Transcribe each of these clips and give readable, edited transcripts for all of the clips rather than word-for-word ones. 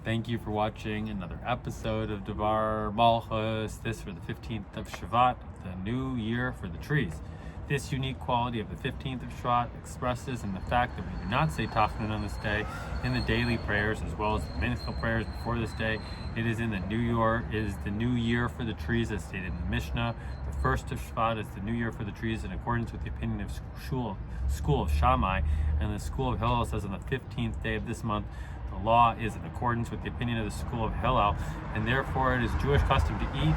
Thank you for watching another episode of Devar Malchus, this for the 15th of Shevat, the new year for the trees. This unique quality of the 15th of Shevat expresses in the fact that we do not say Tachanun on this day in the daily prayers as well as the minchah prayers before this day. It is the new year for the trees as stated in the Mishnah. The first of Shevat is the new year for the trees in accordance with the opinion of school of Shammai, and the school of Hillel says on the 15th day of this month. The law is in accordance with the opinion of the school of Hillel, and therefore it is Jewish custom to eat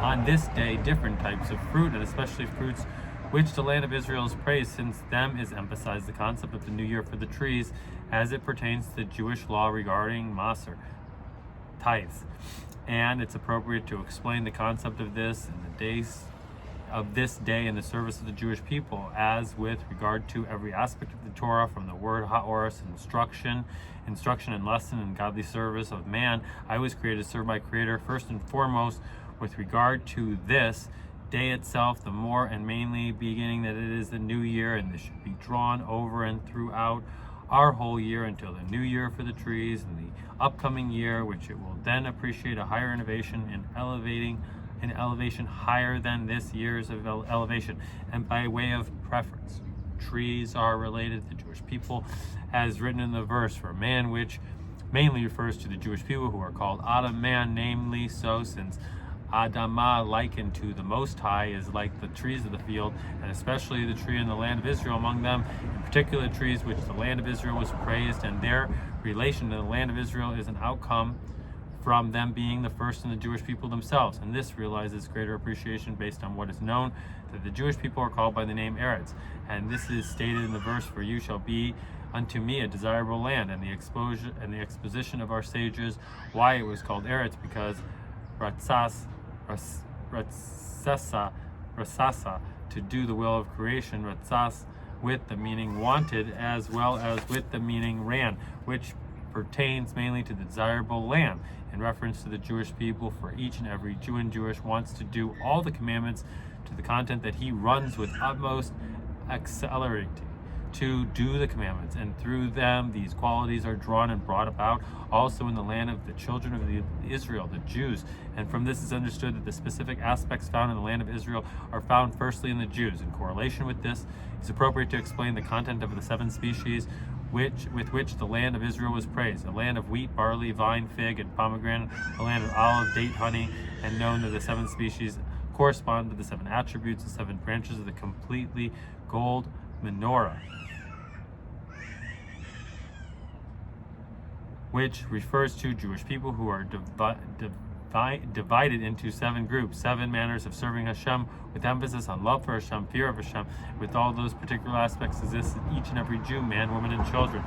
on this day different types of fruit, and especially fruits which the land of Israel is praised, since them is emphasized the concept of the new year for the trees as it pertains to the Jewish law regarding Maser, tithes. And it's appropriate to explain the concept of this in the days of this day in the service of the Jewish people, as with regard to every aspect of the Torah, from the word ha'oros, instruction and lesson and godly service of man. I was created to serve my Creator first and foremost. With regard to this day itself, the more and mainly beginning that it is the new year, and this should be drawn over and throughout our whole year until the new year for the trees and the upcoming year, which it will then appreciate a higher innovation in elevation higher than this year's of elevation. And by way of preference, trees are related to the Jewish people, as written in the verse, for man, which mainly refers to the Jewish people who are called Adam, man, namely so, since Adamah, likened to the Most High, is like the trees of the field, and especially the tree in the land of Israel among them, in particular trees which the land of Israel was praised, and their relation to the land of Israel is an outcome from them being the first in the Jewish people themselves. And this realizes greater appreciation based on what is known, that the Jewish people are called by the name Eretz. And this is stated in the verse, for you shall be unto me a desirable land, and the exposition of our sages why it was called Eretz, because Ratsasa, to do the will of creation, Ratsas with the meaning wanted as well as with the meaning ran, which pertains mainly to the desirable land in reference to the Jewish people, for each and every Jew and Jewish wants to do all the commandments to the content that he runs with utmost accelerity to do the commandments, and through them these qualities are drawn and brought about also in the land of the children of Israel, the Jews. And from this is understood that the specific aspects found in the land of Israel are found firstly in the Jews. In correlation with this, it's appropriate to explain the content of the 7 species with which the land of Israel was praised: a land of wheat, barley, vine, fig, and pomegranate, a land of olive, date, honey, and known that the 7 species correspond to the 7 attributes, the 7 branches of the completely gold menorah, which refers to Jewish people who are divided into 7 groups, 7 manners of serving Hashem, with emphasis on love for Hashem, fear of Hashem, with all those particular aspects exist in each and every Jew, man, woman, and children.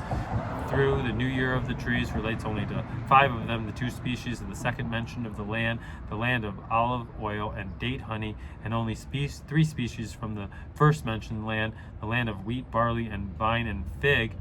Through the new year of the trees relates only to 5 of them, the 2 species of the second mention of the land of olive oil and date honey, and only 3 species from the first mentioned land, the land of wheat, barley, and vine, and fig,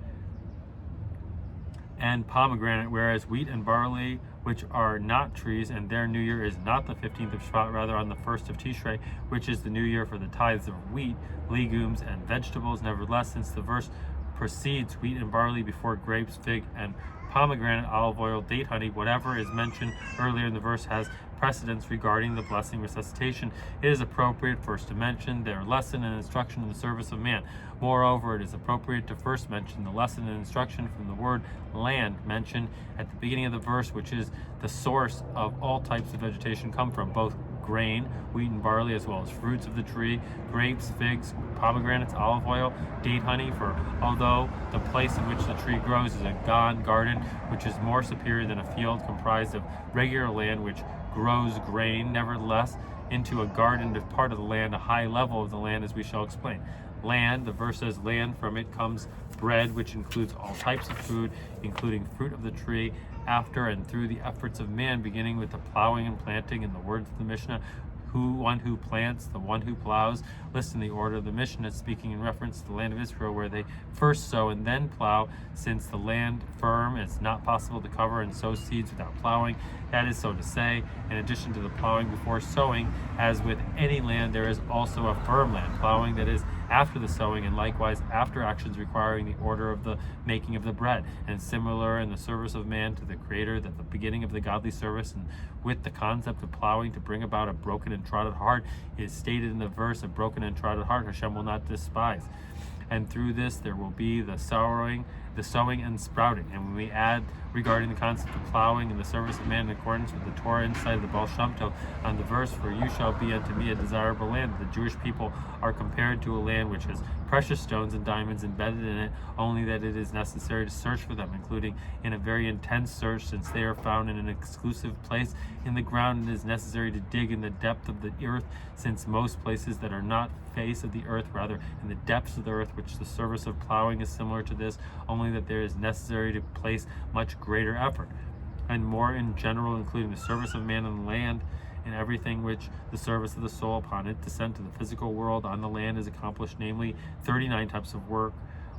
and pomegranate, whereas wheat and barley, which are not trees, and their new year is not the 15th of Shevat, rather on the 1st of Tishrei, which is the new year for the tithes of wheat, legumes, and vegetables. Nevertheless, since the verse precedes wheat and barley before grapes, fig, and pomegranate, olive oil, date, honey, whatever is mentioned earlier in the verse has precedence regarding the blessing resuscitation, it is appropriate first to mention their lesson and instruction in the service of man. Moreover, it is appropriate to first mention the lesson and instruction from the word land mentioned at the beginning of the verse, which is the source of all types of vegetation come from, both grain, wheat and barley, as well as fruits of the tree, grapes, figs, pomegranates, olive oil, date, honey. For although the place in which the tree grows is a garden, which is more superior than a field comprised of regular land which grows grain, nevertheless into a garden is part of the land, a high level of the land, as we shall explain. Land, the verse says land, from it comes bread, which includes all types of food, including fruit of the tree, after and through the efforts of man, beginning with the plowing and planting. In the words of the Mishnah, one who plants, the one who plows. Listen, the order of the Mishnah is speaking in reference to the land of Israel, where they first sow and then plow, since the land firm it's not possible to cover and sow seeds without plowing. That is so to say, in addition to the plowing before sowing, as with any land, there is also a firm land, plowing that is after the sowing, and likewise after actions requiring the order of the making of the bread, and similar in the service of man to the Creator, that the beginning of the godly service, and with the concept of plowing to bring about a broken and trodden heart, is stated in the verse, a broken and trodden heart Hashem will not despise. And through this there will be the sowing and sprouting. And when we add regarding the concept of plowing in the service of man in accordance with the Torah inside of the Baal Shem Tov on the verse, for you shall be unto me a desirable land. The Jewish people are compared to a land which has precious stones and diamonds embedded in it, only that it is necessary to search for them, including in a very intense search, since they are found in an exclusive place in the ground, and it is necessary to dig in the depth of the earth, since most places that are not face of the earth, rather in the depths of the earth, which the service of plowing is similar to this, only that there is necessary to place much greater effort, and more in general, including the service of man on the land, and everything which the service of the soul upon it, descent to the physical world on the land is accomplished, namely 39 types of work,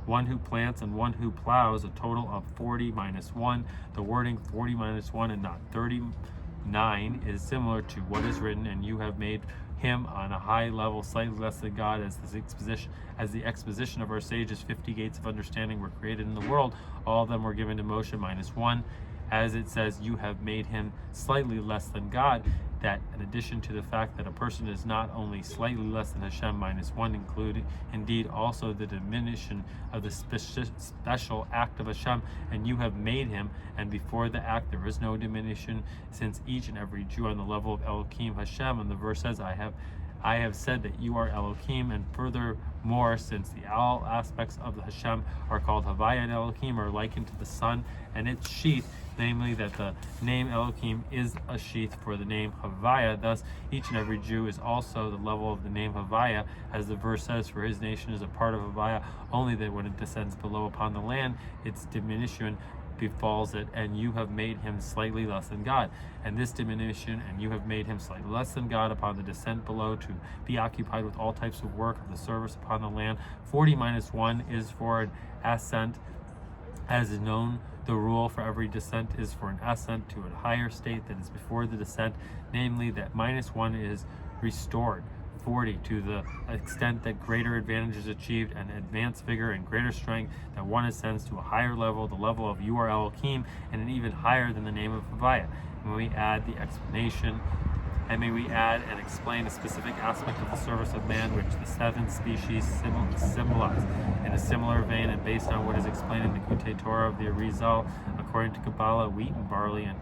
one who plants and one who plows, a total of 40 minus 1. The wording 40 minus 1 and not 39 is similar to what is written, and you have made him on a high level, slightly less than God, as the exposition of our sages. 50 gates of understanding were created in the world. All of them were given to Moshe minus 1. As it says, you have made him slightly less than God, that in addition to the fact that a person is not only slightly less than Hashem minus 1, including indeed also the diminution of the special act of Hashem, and you have made him, and before the act there is no diminution, since each and every Jew on the level of Elohim Hashem, and the verse says, I have said that you are Elohim, and furthermore, since all aspects of the Hashem are called Havaya and Elohim, are likened to the sun and its sheath, namely that the name Elohim is a sheath for the name Havaya. Thus, each and every Jew is also the level of the name Havaya, as the verse says, for his nation is a part of Havaya, only that when it descends below upon the land, its diminution befalls it, and you have made him slightly less than God. And this diminution, and you have made him slightly less than God upon the descent below, to be occupied with all types of work of the service upon the land. 40 minus 1 is for an ascent, as is known. The rule for every descent is for an ascent to a higher state that is before the descent, namely that minus 1 is restored. 40 to the extent that greater advantage is achieved, and advanced vigor and greater strength, that one ascends to a higher level, the level of you are Elohim, and an even higher than the name of Havaya. When we add the explanation, and may we add and explain a specific aspect of the service of man which the 7 species symbolize. In a similar vein, and based on what is explained in the Kutei Torah of the Arizal, according to Kabbalah, wheat and barley and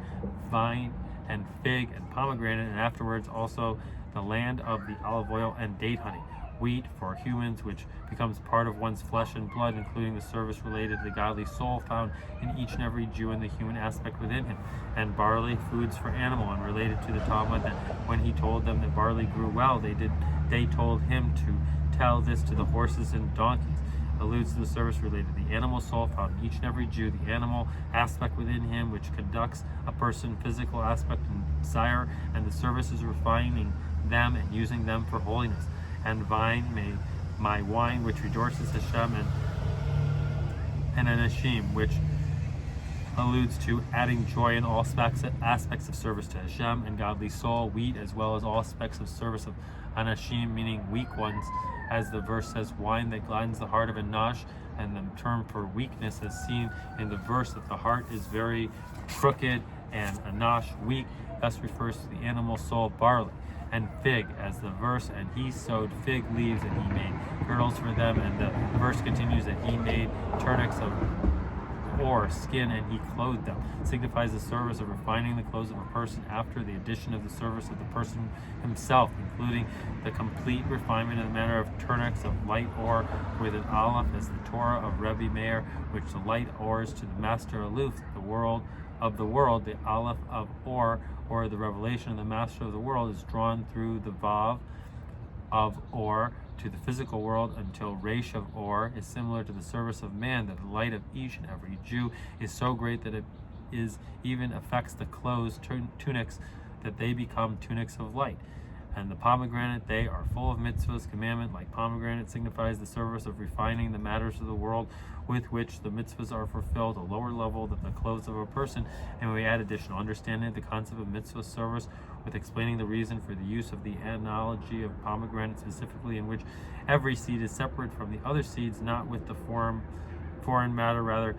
vine and fig and pomegranate, and afterwards also the land of the olive oil and date honey. Wheat for humans, which becomes part of one's flesh and blood, including the service related to the godly soul found in each and every Jew and the human aspect within him. And barley, foods for animal, and related to the Talmud, that when he told them that barley grew well, they told him to tell this to the horses and donkeys. Alludes to the service related to the animal soul found in each and every Jew, the animal aspect within him, which conducts a person, physical aspect and desire, and the service is refining them and using them for holiness. And vine, my wine, which rejoices Hashem, and anashim, which alludes to adding joy in all aspects of service to Hashem and godly soul. Wheat, as well as all aspects of service of anashim, meaning weak ones, as the verse says, wine that gladdens the heart of Anash, and the term for weakness as seen in the verse that the heart is very crooked and Anash weak, thus refers to the animal soul. Barley and fig, as the verse, and he sowed fig leaves, and he made girdles for them, and the verse continues that he made tunics of or skin, and he clothed them, signifies the service of refining the clothes of a person after the addition of the service of the person himself, including the complete refinement in the manner of tunics of light ore with an aleph, as the Torah of Rebbe Meir, which the light ores to the master aloof, the world, the aleph of or the revelation of the master of the world, is drawn through the vav of or to the physical world until Resh of or is similar to the service of man, that the light of each and every Jew is so great that it even affects the clothes, tunics, that they become tunics of light. and the pomegranate, they are full of mitzvahs. Commandment, like pomegranate, signifies the service of refining the matters of the world with which the mitzvahs are fulfilled, a lower level than the clothes of a person. And we add additional understanding of the concept of mitzvah service with explaining the reason for the use of the analogy of pomegranate, specifically in which every seed is separate from the other seeds, not with the foreign matter, rather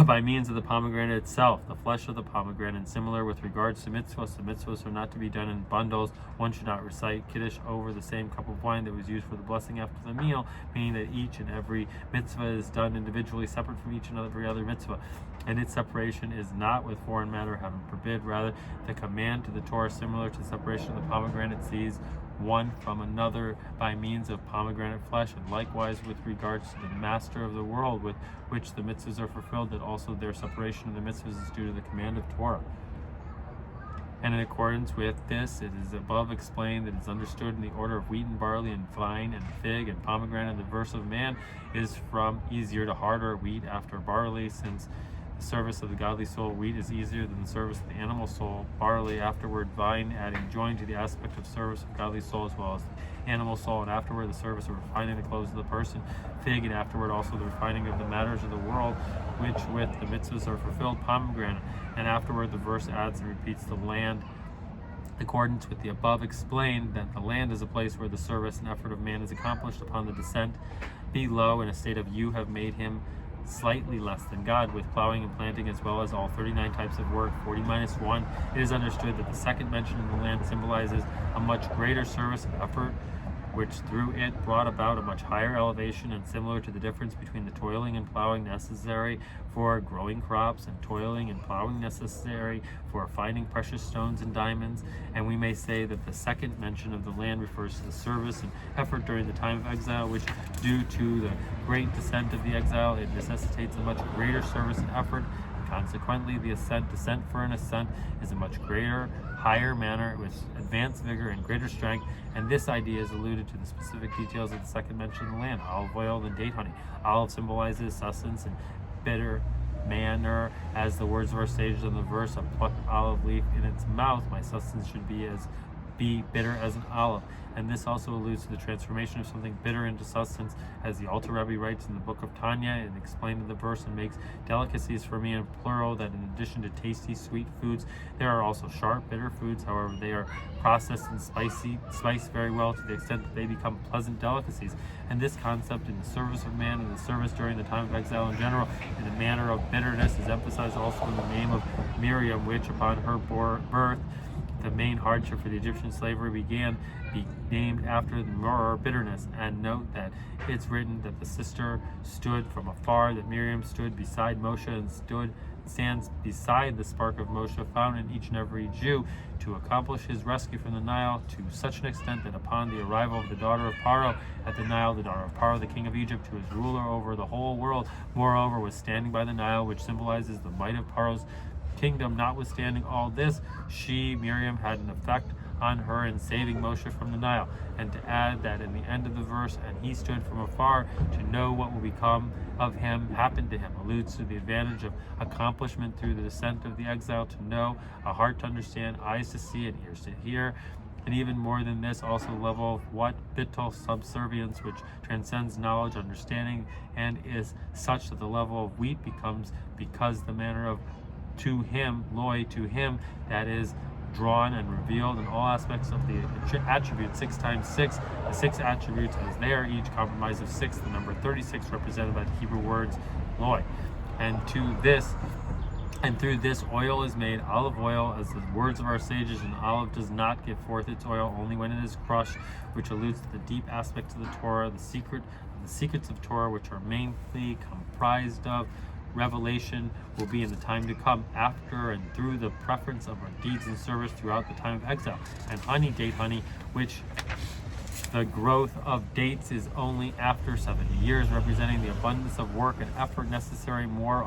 by means of the pomegranate itself, the flesh of the pomegranate. Similar with regards to mitzvahs, the mitzvahs are not to be done in bundles. One should not recite Kiddush over the same cup of wine that was used for the blessing after the meal, meaning that each and every mitzvah is done individually, separate from each and every other mitzvah. And its separation is not with foreign matter, heaven forbid. Rather, the command to the Torah, similar to the separation of the pomegranate seeds one from another by means of pomegranate flesh, and likewise with regards to the master of the world with which the mitzvahs are fulfilled, that also their separation of the mitzvahs is due to the command of Torah. And in accordance with this, it is above explained that it is understood in the order of wheat and barley and vine and fig and pomegranate. The verse of man is from easier to harder, wheat after barley, since the service of the godly soul, wheat, is easier than the service of the animal soul. Barley, afterward vine, adding joined to the aspect of service of godly soul as well as the animal soul, and afterward the service of refining the clothes of the person. Fig, and afterward also the refining of the matters of the world, which with the mitzvahs are fulfilled. Pomegranate, and afterward the verse adds and repeats the land. In accordance with the above explained, that the land is a place where the service and effort of man is accomplished upon the descent below, in a state of you have made him slightly less than God, with plowing and planting as well as all 39 types of work, 40 minus 1. It is understood that the second mention in the land symbolizes a much greater service and effort, which through it brought about a much higher elevation, and similar to the difference between the toiling and plowing necessary for growing crops and toiling and plowing necessary for finding precious stones and diamonds. And we may say that the second mention of the land refers to the service and effort during the time of exile, which due to the great descent of the exile, it necessitates a much greater service and effort. Consequently, the descent for an ascent is a much greater, higher manner with advanced vigor and greater strength, and this idea is alluded to the specific details of the second mention of the land, olive oil and date honey. Olive symbolizes sustenance and bitter manner, as the words of our sages in the verse, a plucked olive leaf in its mouth, my sustenance should be bitter as an olive. And this also alludes to the transformation of something bitter into sustenance, as the Alter Rebbe writes in the book of Tanya and explained in the verse, and makes delicacies for me in plural, that in addition to tasty sweet foods, there are also sharp bitter foods. However, they are processed and spiced very well to the extent that they become pleasant delicacies. And this concept in the service of man and the service during the time of exile in general, in the manner of bitterness, is emphasized also in the name of Miriam, which upon her birth, the main hardship for the Egyptian slavery began, be named after the more bitterness. And note that it's written that the sister stood from afar, that Miriam stood beside Moshe and stands beside the spark of Moshe found in each and every Jew, to accomplish his rescue from the Nile, to such an extent that upon the arrival of the daughter of Paro at the Nile, the daughter of Paro, the king of Egypt, who is ruler over the whole world, moreover was standing by the Nile, which symbolizes the might of Paro's kingdom. Notwithstanding all this, she, Miriam, had an effect on her in saving Moshe from the Nile. And to add that in the end of the verse, and he stood from afar to know what will become of him, happened to him, alludes to the advantage of accomplishment through the descent of the exile, to know, a heart to understand, eyes to see, and ears to hear. And even more than this, also the level of what bittul subservience, which transcends knowledge, understanding, and is such that the level of wheat becomes, because the manner of to him, loy, to him, that is drawn and revealed in all aspects of the attributes, 6 times 6, the 6 attributes, as they are each comprised of 6, the number 36 represented by the Hebrew words loy. And through this oil is made, olive oil, as the words of our sages, and olive does not give forth its oil only when it is crushed, which alludes to the deep aspects of the Torah, the secrets of Torah, which are mainly comprised of revelation, will be in the time to come, after and through the preference of our deeds and service throughout the time of exile. And honey, date honey, which the growth of dates is only after 70 years, representing the abundance of work and effort necessary more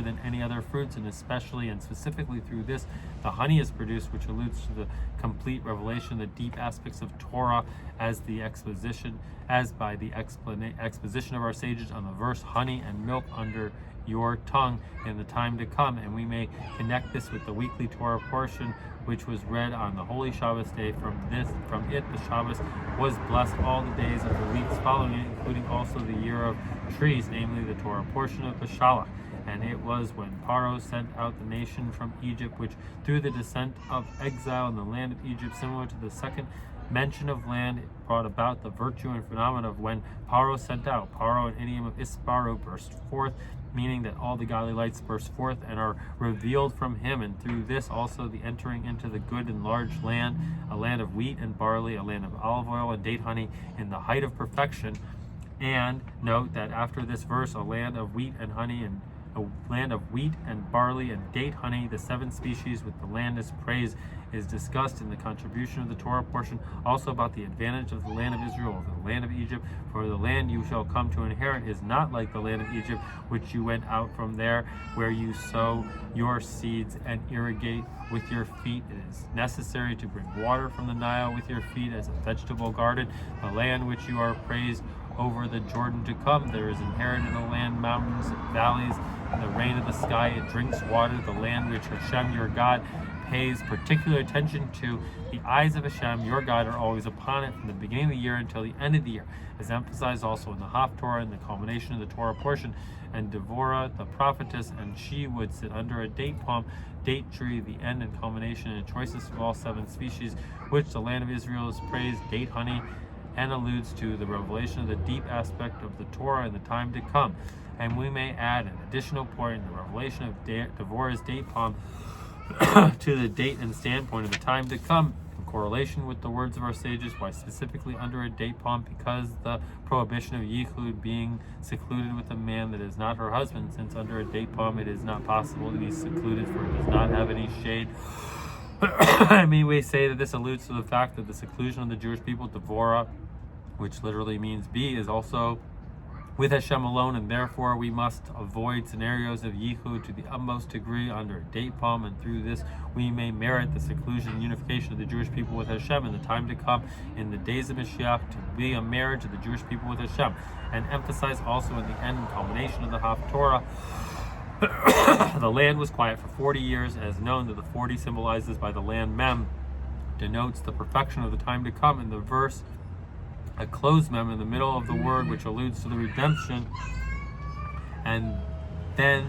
than any other fruits, and especially and specifically through this, the honey is produced, which alludes to the complete revelation, the deep aspects of Torah, as by the exposition of our sages on the verse honey and milk under your tongue in the time to come. And we may connect this with the weekly Torah portion, which was read on the holy Shabbos day. From it, the Shabbos was blessed all the days of the weeks following it, including also the year of trees, namely the Torah portion of the Shalach. And it was when Paro sent out the nation from Egypt, which through the descent of exile in the land of Egypt, similar to the second mention of land, it brought about the virtue and phenomena of when Paro sent out. Paro, an idiom of Isparu, burst forth, meaning that all the godly lights burst forth and are revealed from him, and through this also the entering into the good and large land, a land of wheat and barley, a land of olive oil and date honey in the height of perfection. And note that after this verse, a land of wheat and honey and a land of wheat and barley and date honey, the 7 species with the land is praised, is discussed in the contribution of the Torah portion, also about the advantage of the land of Israel over the land of Egypt. For the land you shall come to inherit is not like the land of Egypt, which you went out from there, where you sow your seeds and irrigate with your feet. It is necessary to bring water from the Nile with your feet as a vegetable garden. The land which you are praised over the Jordan to come, there is inherent in the land mountains and valleys, and the rain of the sky, it drinks water. The land which Hashem your God pays particular attention to, the eyes of Hashem your God are always upon it from the beginning of the year until the end of the year, as emphasized also in the Haftorah and the culmination of the Torah portion. And Devorah the prophetess, and she would sit under a date palm, date tree, the end and culmination and choicest of all 7 species, which the land of Israel is praised, date honey, and alludes to the revelation of the deep aspect of the Torah in the time to come. And we may add an additional point in the revelation of Devorah's date palm to the date and standpoint of the time to come, in correlation with the words of our sages. Why specifically under a date palm? Because the prohibition of yichud, being secluded with a man that is not her husband, since under a date palm it is not possible to be secluded, for it does not have any shade. I mean, we say that this alludes to the fact that the seclusion of the Jewish people, Devorah, which literally means be, is also with Hashem alone, and therefore we must avoid scenarios of yichud to the utmost degree under a date palm, and through this we may merit the seclusion and unification of the Jewish people with Hashem in the time to come, in the days of Mashiach, to be a marriage of the Jewish people with Hashem. And emphasize also in the end and culmination of the Haftorah, the land was quiet for 40 years, as known that the 40 symbolizes by the land mem, denotes the perfection of the time to come. In the verse, a closed mem in the middle of the word, which alludes to the redemption, and then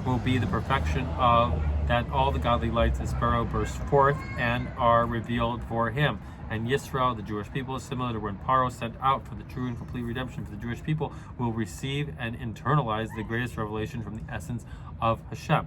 will be the perfection of that all the godly lights as sparrow burst forth and are revealed for him. And Yisrael, the Jewish people, is similar to when Paro sent out for the true and complete redemption for the Jewish people, will receive and internalize the greatest revelation from the essence of Hashem.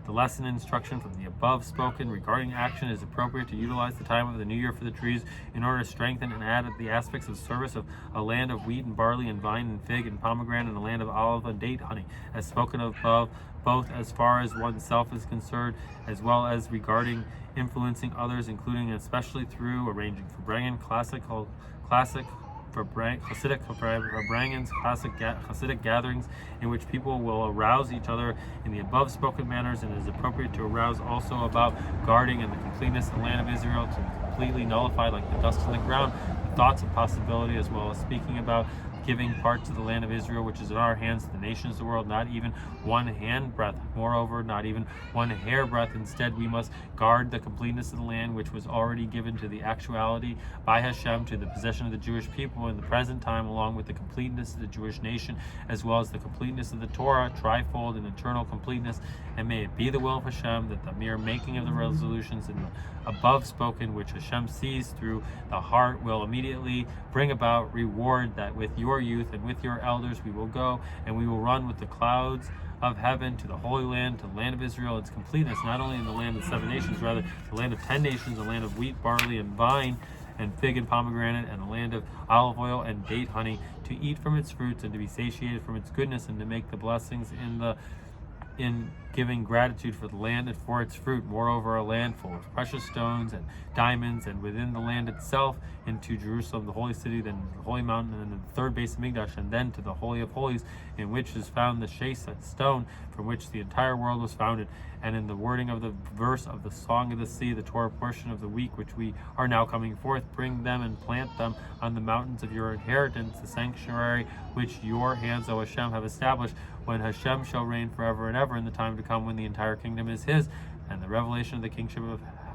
The lesson and instruction from the above spoken regarding action is appropriate to utilize the time of the new year for the trees in order to strengthen and add the aspects of service of a land of wheat and barley and vine and fig and pomegranate, and a land of olive and date honey, as spoken of above, both as far as oneself is concerned, as well as regarding influencing others, including and especially through arranging for Brangan, classic for Hasidic Brangans, classic Hasidic gatherings in which people will arouse each other in the above spoken manners, and it is appropriate to arouse also about guarding and the completeness of the land of Israel, to completely nullify, like the dust on the ground, the thoughts of possibility, as well as speaking about giving part to the land of Israel, which is in our hands, the nations of the world, not even one hand breadth, moreover, not even one hair breadth. Instead, we must guard the completeness of the land, which was already given to the actuality by Hashem to the possession of the Jewish people in the present time, along with the completeness of the Jewish nation, as well as the completeness of the Torah, trifold and eternal completeness. And may it be the will of Hashem that the mere making of the resolutions in the above spoken, which Hashem sees through the heart, will immediately bring about reward, that with your youth and with your elders we will go, and we will run with the clouds of heaven to the Holy Land, to the land of Israel, its completeness, not only in the land of 7 nations, rather the land of 10 nations, the land of wheat, barley, and vine, and fig and pomegranate, and the land of olive oil and date honey, to eat from its fruits and to be satiated from its goodness, and to make the blessings in giving gratitude for the land and for its fruit. Moreover, a land full of precious stones and diamonds, and within the land itself into Jerusalem, the holy city, then the holy mountain, and then the third base of Mikdash, and then to the Holy of Holies, in which is found the Shevat stone, from which the entire world was founded. And in the wording of the verse of the Song of the Sea, the Torah portion of the week, which we are now coming forth, bring them and plant them on the mountains of your inheritance, the sanctuary which your hands, O Hashem, have established, when Hashem shall reign forever and ever, in the time to come when the entire kingdom is his, and the revelation of the kingship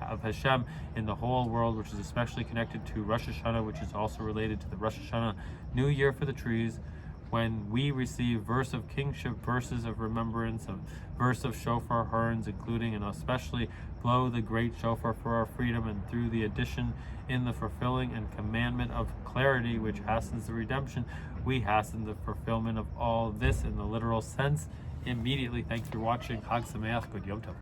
of Hashem in the whole world, which is especially connected to Rosh Hashanah, which is also related to the Rosh Hashanah New Year for the trees, when we receive verse of kingship, verses of remembrance, of verse of shofar horns, including and especially blow the great shofar for our freedom, and through the addition in the fulfilling and commandment of clarity, which hastens the redemption, we hasten the fulfillment of all this in the literal sense immediately. Thanks for watching. Chag Sameach. Good Yom Tov.